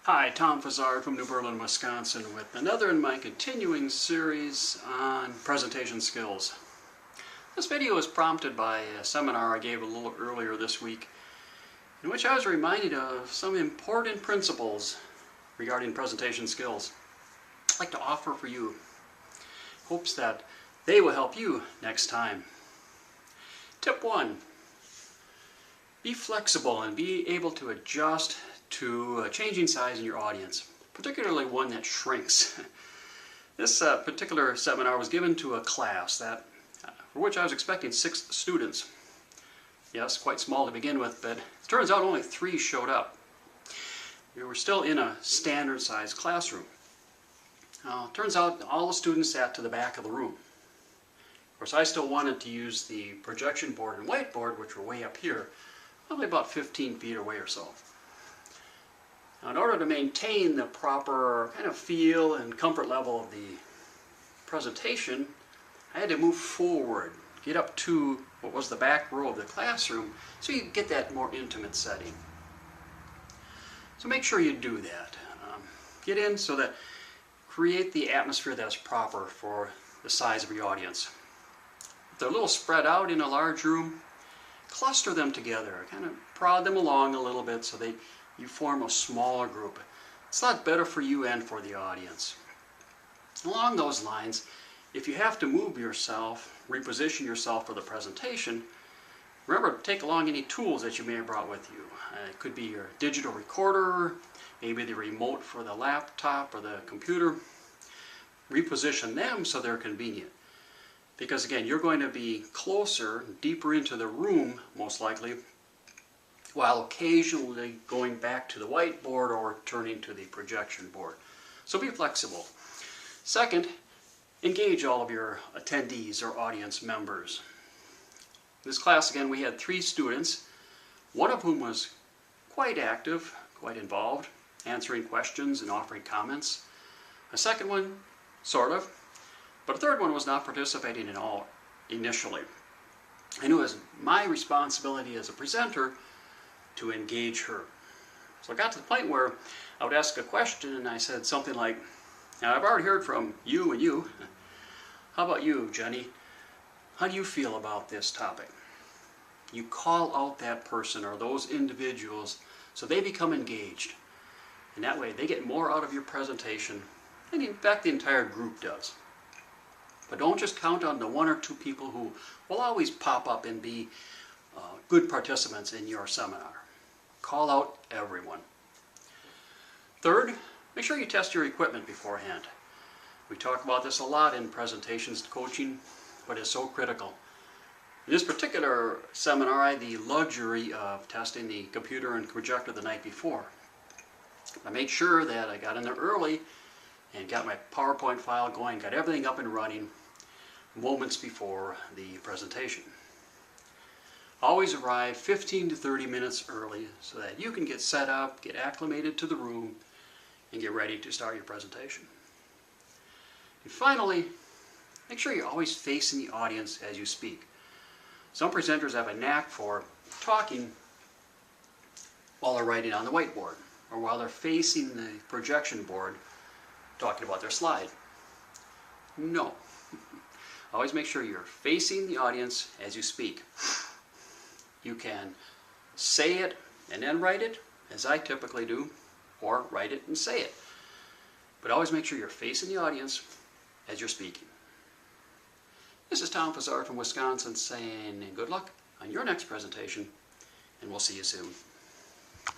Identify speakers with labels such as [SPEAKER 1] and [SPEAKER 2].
[SPEAKER 1] Hi, Tom Fazzard from New Berlin, Wisconsin with another in my continuing series on presentation skills. This video is prompted by a seminar I gave a little earlier this week in which I was reminded of some important principles regarding presentation skills I'd like to offer for you. Hopes that they will help you next time. Tip 1. Be flexible and be able to adjust to a changing size in your audience, particularly one that shrinks. This particular seminar was given to a class for which I was expecting 6 students. Yes, quite small to begin with, but it turns out only 3 showed up. We were still in a standard sized classroom. It turns out all the students sat to the back of the room. Of course, I still wanted to use the projection board and whiteboard, which were way up here, probably about 15 feet away or so. Now, in order to maintain the proper kind of feel and comfort level of the presentation, I had to move forward, get up to what was the back row of the classroom, so you get that more intimate setting. So make sure you do that. Get in so that create the atmosphere that's proper for the size of your audience. If they're a little spread out in a large room, cluster them together, kind of prod them along a little bit so you form a smaller group. It's a lot better for you and for the audience. Along those lines, if you have to move yourself, reposition yourself for the presentation, remember to take along any tools that you may have brought with you. It could be your digital recorder, maybe the remote for the laptop or the computer. Reposition them so they're convenient. Because again, you're going to be closer, deeper into the room, most likely, while occasionally going back to the whiteboard or turning to the projection board. So be flexible. Second, engage all of your attendees or audience members. In this class, again, we had 3 students, one of whom was quite active, quite involved, answering questions and offering comments. A second one, sort of, but a third one was not participating at all initially. And it was my responsibility as a presenter to engage her. So I got to the point where I would ask a question and I said something like, now I've already heard from you and you. How about you, Jenny? How do you feel about this topic? You call out that person or those individuals so they become engaged. And that way they get more out of your presentation, and in fact the entire group does. But don't just count on the 1 or 2 people who will always pop up and be good participants in your seminar. Call out everyone. Third, make sure you test your equipment beforehand. We talk about this a lot in presentations coaching, but it's so critical. In this particular seminar, I had the luxury of testing the computer and projector the night before. I made sure that I got in there early and got my PowerPoint file going, got everything up and running moments before the presentation. Always arrive 15 to 30 minutes early so that you can get set up, get acclimated to the room, and get ready to start your presentation. And finally, make sure you're always facing the audience as you speak. Some presenters have a knack for talking while they're writing on the whiteboard or while they're facing the projection board talking about their slide. No. Always make sure you're facing the audience as you speak. You can say it and then write it, as I typically do, or write it and say it. But always make sure you're facing the audience as you're speaking. This is Tom Fazzard from Wisconsin saying good luck on your next presentation, and we'll see you soon.